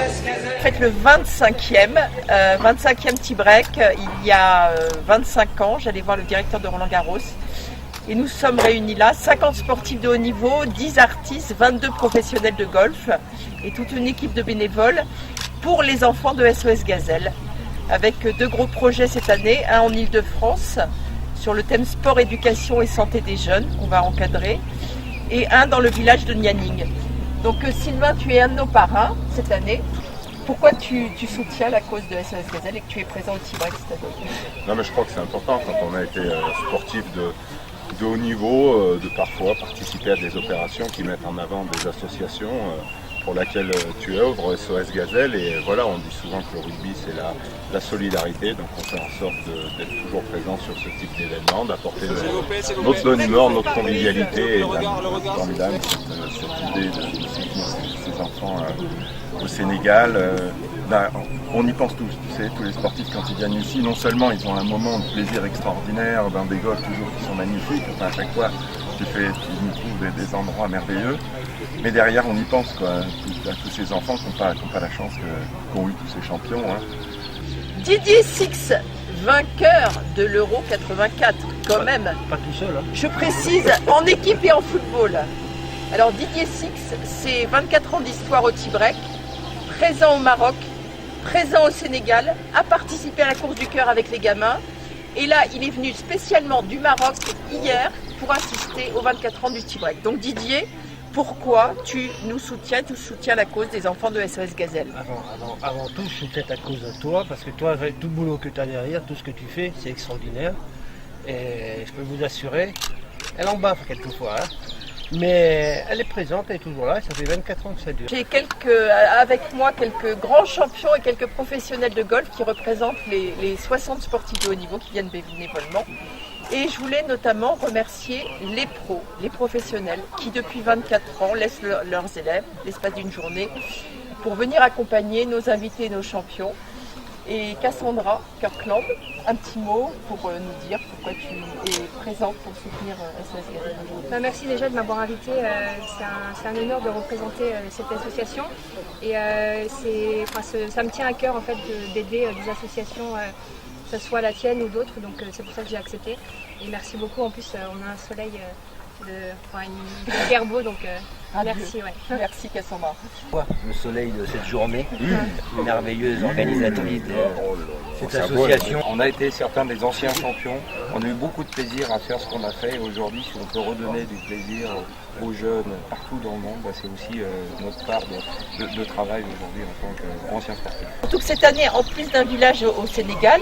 En fait, le 25e T-Break, il y a 25 ans, j'allais voir le directeur de Roland-Garros. Et nous sommes réunis là, 50 sportifs de haut niveau, 10 artistes, 22 professionnels de golf et toute une équipe de bénévoles pour les enfants de SOS Gazelle. Avec 2 gros projets cette année, un en Île-de-France sur le thème sport, éducation et santé des jeunes qu'on va encadrer et un dans le village de Nianing. Donc Sylvain, tu es un de nos parrains cette année. Pourquoi tu soutiens la cause de SOS Gazelle et que tu es présent au T-Break cette année? Non, mais je crois que c'est important quand on a été sportif de haut niveau, de parfois participer à des opérations qui mettent en avant des associations pour laquelle tu œuvres, SOS Gazelle. Et voilà, on dit souvent que le rugby c'est la solidarité, donc on fait en sorte d'être toujours présent sur ce type d'événement, d'apporter notre bonne humeur, notre convivialité et formidable cette idée de soutenir ces enfants au Sénégal. On y pense tous, tu sais, tous les sportifs quand ils viennent ici, non seulement ils ont un moment de plaisir extraordinaire, dans des golfs toujours qui sont magnifiques, enfin à chaque fois tu nous trouves des endroits merveilleux, mais derrière on y pense quoi, à tous ces enfants qui n'ont pas la chance qu'ont eu tous ces champions. Hein. Didier Six, vainqueur de l'Euro 84, quand même. Pas tout seul. Hein. Je précise, en équipe et en football. Alors Didier Six, c'est 24 ans d'histoire au T-Break, présent au Maroc, présent au Sénégal, a participé à la course du cœur avec les gamins. Et là, il est venu spécialement du Maroc hier pour assister aux 24 ans du T-Break. Donc Didier, pourquoi tu soutiens la cause des enfants de SOS Gazelle? Avant tout, je soutiens ta cause à toi, parce que toi, avec tout le boulot que tu as derrière, tout ce que tu fais, c'est extraordinaire. Et je peux vous assurer, elle en baffe quelquefois, hein. Mais elle est présente, elle est toujours là, ça fait 24 ans que ça dure. J'ai avec moi quelques grands champions et quelques professionnels de golf qui représentent les 60 sportifs de haut niveau qui viennent bénévolement. Et je voulais notamment remercier les pros, les professionnels qui depuis 24 ans laissent leurs élèves l'espace d'une journée pour venir accompagner nos invités et nos champions. Et Cassandra Kirkland, un petit mot pour nous dire pourquoi tu es présente pour soutenir SOS Gazelle aujourd'hui. Merci déjà de m'avoir invitée, c'est un honneur de représenter cette association et ça me tient à cœur en fait d'aider des associations, que ce soit la tienne ou d'autres, donc c'est pour ça que j'ai accepté. Et merci beaucoup, en plus on a un soleil hyper beau, donc merci. Ouais. Merci Cassandra. Le soleil de cette journée, merveilleuse organisatrice de cette association. On a été certains des anciens champions, on a eu beaucoup de plaisir à faire ce qu'on a fait. Aujourd'hui, si on peut redonner du plaisir aux jeunes partout dans le monde, c'est aussi notre part de travail aujourd'hui en tant qu'anciens sportifs. Surtout que cette année, en plus d'un village au Sénégal,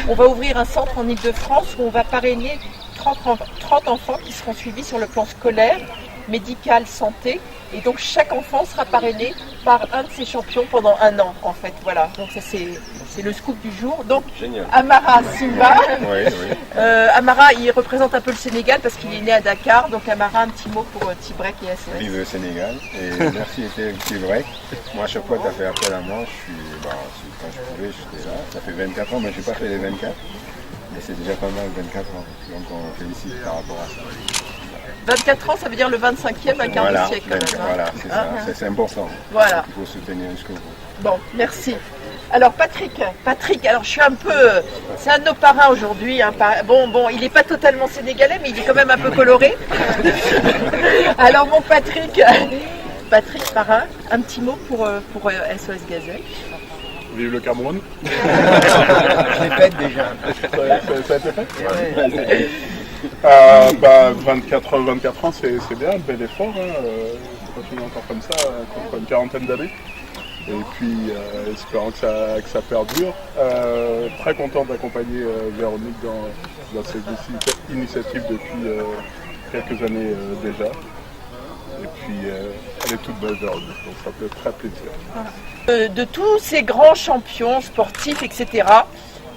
on va ouvrir un centre en Île-de-France où on va parrainer 30 enfants qui seront suivis sur le plan scolaire, médical, santé. Et donc chaque enfant sera parrainé par un de ces champions pendant un an en fait. Voilà, donc ça c'est le scoop du jour. Donc génial. Amara Silva, Amara il représente un peu le Sénégal parce qu'il est né à Dakar. Donc Amara, un petit mot pour T-Break et SOS. Vive le Sénégal et merci T-Break. Moi à chaque fois que tu as fait appel à moi, quand je pouvais j'étais là. Ça fait 24 ans mais je n'ai pas fait les 24. Mais c'est déjà pas mal 24 ans, donc on félicite par rapport à ça. 24 ans, ça veut dire le 25e, un quart de siècle. Voilà, c'est ça, c'est important. Voilà. Il faut soutenir jusqu'au bout. Bon, merci. Alors Patrick, alors je suis un peu... C'est un de nos parrains aujourd'hui. Hein, bon, il n'est pas totalement sénégalais, mais il est quand même un peu coloré. Alors mon Patrick, parrain, un petit mot pour SOS Gazelle. Vive le Cameroun. Je l'ai fait déjà. Ça a été fait 24 ans, c'est bien, bel effort. On continue encore comme ça, contre une quarantaine d'années. Et puis, espérant que ça perdure. Très content d'accompagner Véronique dans cette initiative depuis quelques années déjà. Et puis, elle est toute belle, Véronique, donc ça fait très plaisir. De tous ces grands champions sportifs, etc.,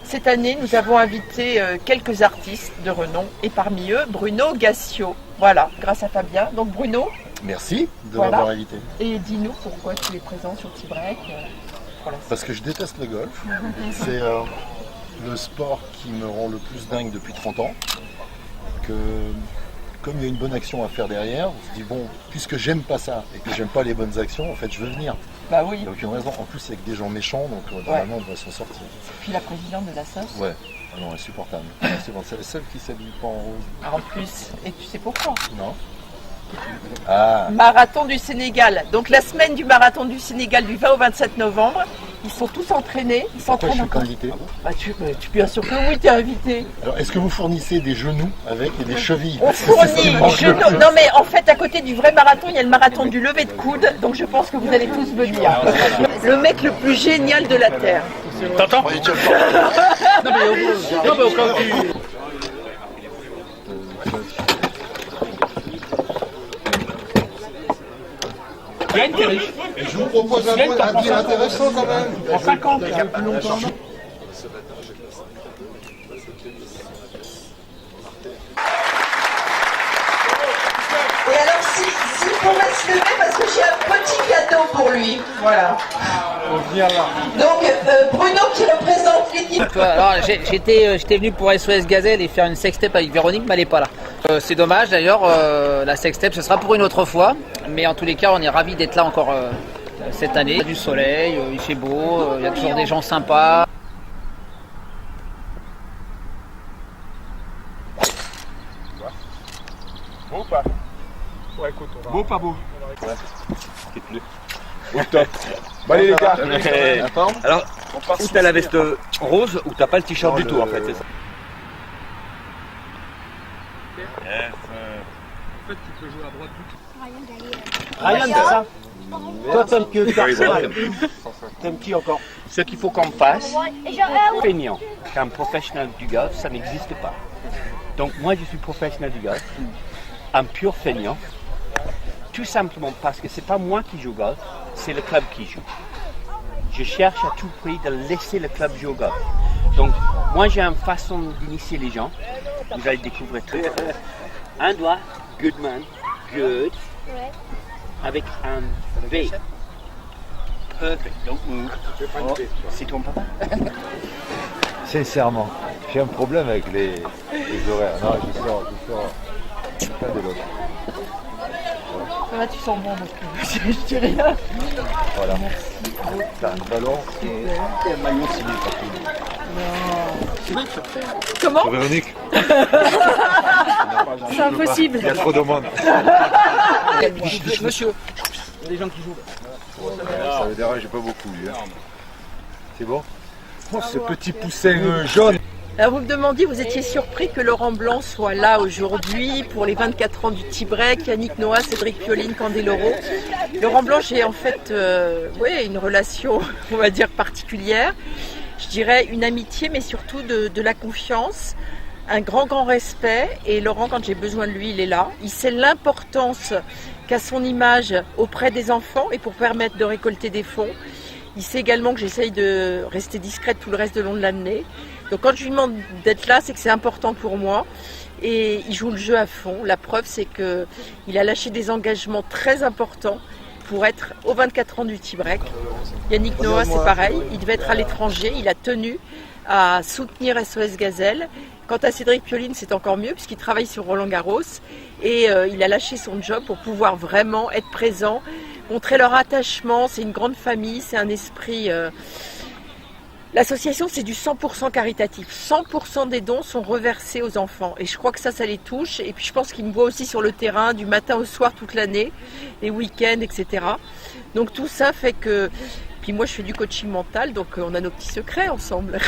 cette année, nous avons invité quelques artistes de renom, et parmi eux, Bruno Gassio. Voilà, grâce à Fabien. Donc Bruno. Merci de m'avoir invité. Et dis-nous pourquoi tu es présent sur T-Break. Parce que je déteste le golf. C'est le sport qui me rend le plus dingue depuis 30 ans. Comme il y a une bonne action à faire derrière, on se dit bon, puisque j'aime pas ça et que j'aime pas les bonnes actions, en fait je veux venir. Bah oui. Il n'y a aucune raison. En plus, il y a que des gens méchants, donc normalement, on devrait s'en sortir. Puis la présidente de la SOS. Ouais, ah non, insupportable. C'est la seule qui s'habille pas en rose. En plus, et tu sais pourquoi? Non. Ah. Marathon du Sénégal. Donc la semaine du marathon du Sénégal du 20 au 27 novembre, ils sont tous entraînés. Ils Pourquoi je s'entraînent suis pas encore. invité? Bah, tu bien sûr que oui, t'es invité. Alors, est-ce que vous fournissez des genoux avec et des chevilles? On fournit. Non mais en fait, à côté du vrai marathon, il y a le marathon du lever de coude. Donc je pense que vous allez tous venir. Le mec le plus génial de la Terre. T'entends? Non mais au cas où tu... Et je vous propose un deal intéressant quand même. En 50, il y a plus longtemps. Et alors s'il pourrait se lever parce que j'ai un petit cadeau pour lui. Voilà. Donc Bruno qui représente l'équipe. Alors j'étais venu pour SOS Gazelle et faire une sextape avec Véronique, mais elle n'est pas là. C'est dommage d'ailleurs, la sextape ce sera pour une autre fois, mais en tous les cas on est ravis d'être là encore cette année. Il y a du soleil, il fait beau, il y a toujours des gens sympas. Beau ou pas? Ouais, écoute, on va... Beau ou pas beau? Au top. Bon allez les gars. Alors, ou t'as la veste rose ou t'as pas le t-shirt du tout en fait, c'est ça. Ryan, c'est ça? Toi, t'aimes que t'aimes qui encore? Ce qu'il faut qu'on fasse, feignant, qu'un professionnel du golf, ça n'existe pas. Donc moi, je suis professionnel du golf, un pur feignant, tout simplement parce que c'est pas moi qui joue au golf, c'est le club qui joue. Je cherche à tout prix de laisser le club jouer au golf. Donc moi, j'ai une façon d'initier les gens. Vous allez découvrir tout. Un doigt, good man, good, avec un V. Perfect, don't move. C'est ton papa? Sincèrement, j'ai un problème avec les horaires. Non, je sors pas de l'autre. Ça va, tu sens bon donc je dis rien. Voilà. T'as un ballon et un maillot signé par tout. Comment? Véronique. C'est impossible. Il y a trop de monde. Monsieur, il y a des gens qui jouent. Ça me dérange pas beaucoup. Lui, hein. C'est bon? Oh, ce petit poussin jaune. Alors vous me demandiez, vous étiez surpris que Laurent Blanc soit là aujourd'hui pour les 24 ans du T-Break, Yannick Noah, Cédric Pioline, Candeloro. Laurent Blanc, j'ai en fait une relation, on va dire, particulière. Je dirais une amitié, mais surtout de la confiance, un grand respect. Et Laurent, quand j'ai besoin de lui, il est là. Il sait l'importance qu'a son image auprès des enfants et pour permettre de récolter des fonds. Il sait également que j'essaye de rester discrète tout le reste de long de l'année. Donc quand je lui demande d'être là, c'est que c'est important pour moi. Et il joue le jeu à fond. La preuve, c'est qu'il a lâché des engagements très importants pour être aux 24 ans du T-Break. Yannick Noah, c'est pareil. Il devait être à l'étranger. Il a tenu à soutenir SOS Gazelle. Quant à Cédric Pioline, c'est encore mieux puisqu'il travaille sur Roland Garros. Et il a lâché son job pour pouvoir vraiment être présent, montrer leur attachement. C'est une grande famille, c'est un esprit... L'association, c'est du 100% caritatif. 100% des dons sont reversés aux enfants. Et je crois que ça les touche. Et puis je pense qu'ils me voient aussi sur le terrain, du matin au soir, toute l'année, les week-ends, etc. Donc tout ça fait que... Puis moi, je fais du coaching mental, donc on a nos petits secrets ensemble.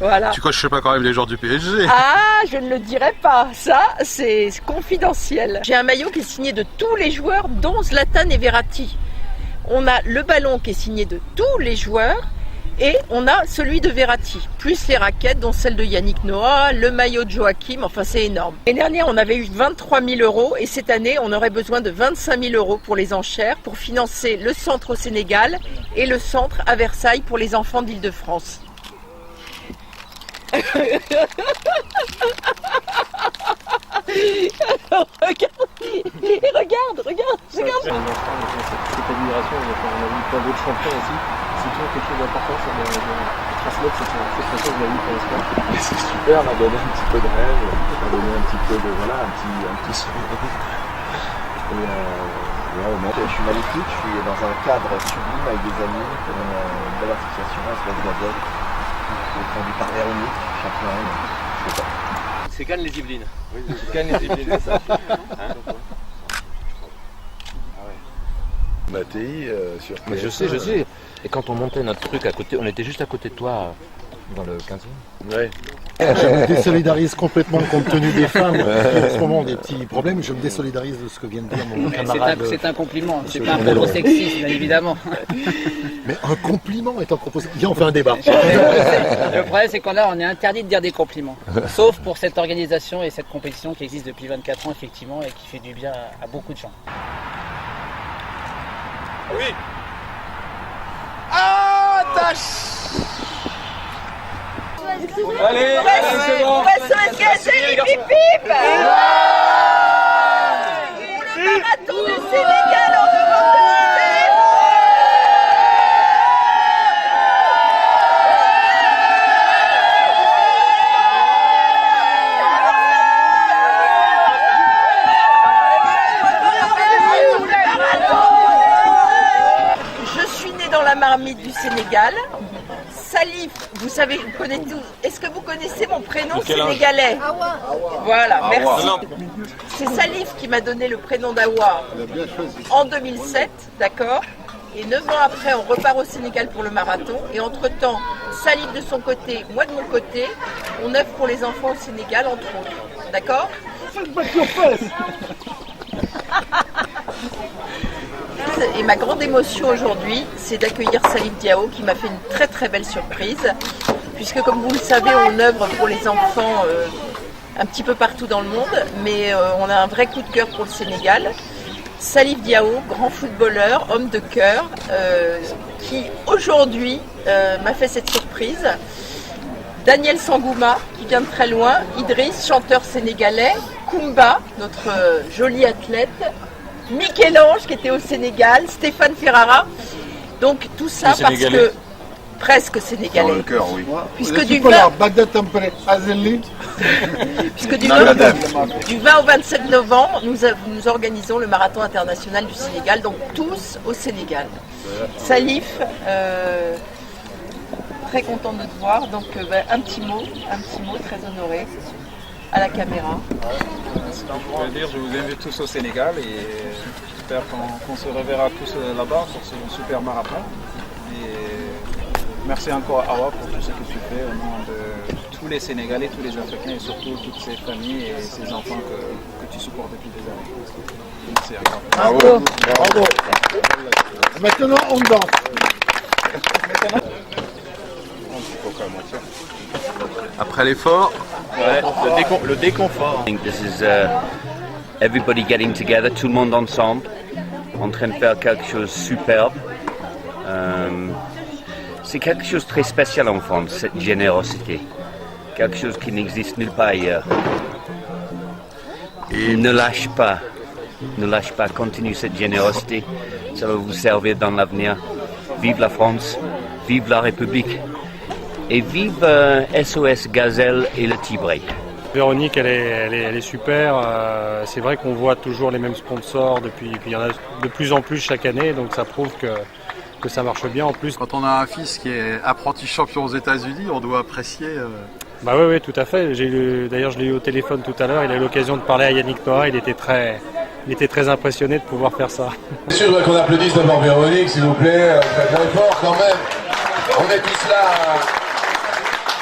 Voilà. Tu coaches pas quand même les joueurs du PSG? Ah, je ne le dirai pas. Ça, c'est confidentiel. J'ai un maillot qui est signé de tous les joueurs, dont Zlatan et Verratti. On a le ballon qui est signé de tous les joueurs. Et on a celui de Verratti, plus les raquettes, dont celle de Yannick Noah, le maillot de Joachim, enfin c'est énorme. L'année dernière, on avait eu 23 000 € et cette année, on aurait besoin de 25 000 € pour les enchères, pour financer le centre au Sénégal et le centre à Versailles pour les enfants d'Île-de-France. Regarde. Cette admiration, on a vu plein d'autres champions aussi. C'est toujours quelque chose d'important, ça de transmettre cette frustration de la vie pour l'espoir. C'est super, on a donné un petit peu de rêve, on a donné un petit peu de, voilà, un petit sourire. Et Je suis maléfique, je suis dans un cadre sublime avec des amis, pour une belle association, SOS Gazelle, fondue par Véronique, champion, je sais pas. C'est Cannes les Yvelines. Oui, c'est Cannes les Yvelines, c'est ça. Mattei sur Mais je sais. Et quand on montait notre truc à côté, on était juste à côté de toi, dans le 15e. Ouais. Je me désolidarise complètement compte tenu des femmes qui en ce moment ont des petits problèmes. Je me désolidarise de ce que vient de dire mon camarade. C'est un compliment, c'est pas un propos sexiste, bien évidemment. Mais un compliment est un propos. Viens, on fait un débat. Le problème, c'est qu'on on est interdit de dire des compliments. Sauf pour cette organisation et cette compétition qui existe depuis 24 ans, effectivement, et qui fait du bien à beaucoup de gens. Oui. Ah, tâche. Allez, c'est bon. SOS Gazelle, hip hip hip. Pour le marathon du Sénégal en demande de dans la marmite du Sénégal. Salif, vous savez, vous connaissez tout. Est-ce que vous connaissez mon prénom sénégalais? Voilà, merci. C'est Salif qui m'a donné le prénom d'Awa en 2007, d'accord? Et 9 ans après, on repart au Sénégal pour le marathon. Et entre-temps, Salif de son côté, moi de mon côté, on œuvre pour les enfants au Sénégal, entre autres. D'accord? Et ma grande émotion aujourd'hui, c'est d'accueillir Salif Diao qui m'a fait une très très belle surprise, puisque comme vous le savez, on œuvre pour les enfants un petit peu partout dans le monde, mais on a un vrai coup de cœur pour le Sénégal. Salif Diao, grand footballeur, homme de cœur, qui aujourd'hui m'a fait cette surprise. Daniel Sangouma, qui vient de très loin, Idriss, chanteur sénégalais, Koumba, notre joli athlète, Michel-Ange qui était au Sénégal, Stéphane Ferrara. Donc tout ça parce que presque sénégalais. Dans le cœur, oui. Puisque du 20 au 27 novembre, nous organisons le marathon international du Sénégal, donc tous au Sénégal. Salif, très content de te voir. Donc un petit mot, très honoré. À la caméra. Je vous invite tous au Sénégal et j'espère qu'on se reverra tous là-bas pour ce super marathon. Et merci encore à Awa pour tout ce que tu fais au nom de tous les Sénégalais, tous les Africains et surtout toutes ces familles et ces enfants que tu supportes depuis des années. Merci à toi. Bravo. Bravo. Maintenant on danse. Après l'effort, le déconfort. I think this is everybody getting together, tout le monde ensemble, en train de faire quelque chose de superbe. C'est quelque chose de très spécial en France, cette générosité. Quelque chose qui n'existe nulle part ailleurs. Et ne lâche pas, continue cette générosité. Ça va vous servir dans l'avenir. Vive la France, vive la République. Et vive SOS Gazelle et le Tea-Break. Véronique, elle est super. C'est vrai qu'on voit toujours les mêmes sponsors depuis. Puis il y en a de plus en plus chaque année, donc ça prouve que ça marche bien. En plus, quand on a un fils qui est apprenti champion aux États-Unis, on doit apprécier. Bah oui, tout à fait. D'ailleurs, je l'ai eu au téléphone tout à l'heure. Il a eu l'occasion de parler à Yannick Noah. Il était très impressionné de pouvoir faire ça. Bien sûr qu'on applaudisse d'abord Véronique, s'il vous plaît. Très fort quand même. On est tous là.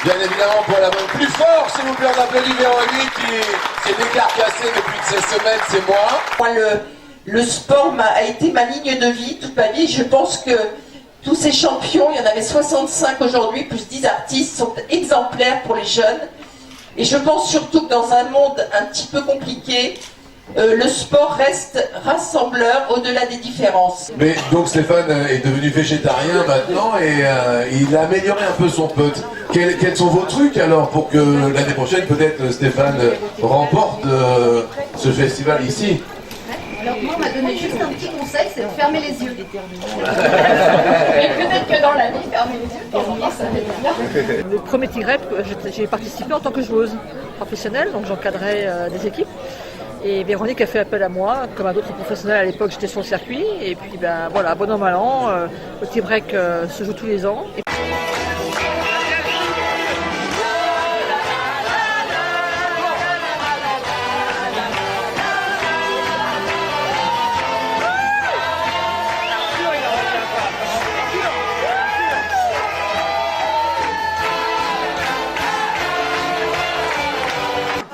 Bien évidemment pour la bonne. Plus fort, s'il vous plaît, on applaudit Véronique qui s'est décarcassée depuis ces semaines, c'est moi. Moi, le sport a été ma ligne de vie toute ma vie. Je pense que tous ces champions, il y en avait 65 aujourd'hui, plus 10 artistes, sont exemplaires pour les jeunes. Et je pense surtout que dans un monde un petit peu compliqué, le sport reste rassembleur au-delà des différences. Mais donc Stéphane est devenu végétarien maintenant et il a amélioré un peu son pote. Quels sont vos trucs alors pour que l'année prochaine peut-être Stéphane remporte ce festival ici? Alors moi on m'a donné juste un petit conseil, c'est de fermer les yeux. Et peut-être que dans la vie, fermer les yeux, pour moi ça va bien. Le premier Tea-Break, j'ai participé en tant que joueuse professionnelle, donc j'encadrais des équipes. Et Véronique a fait appel à moi, comme à d'autres professionnels à l'époque, j'étais sur le circuit. Et puis ben voilà, bon an mal an, le tie-break se joue tous les ans.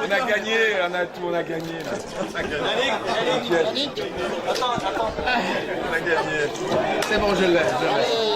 On a gagné, on a tout, on a gagné là. Attends. On a gagné. C'est bon, je l'ai.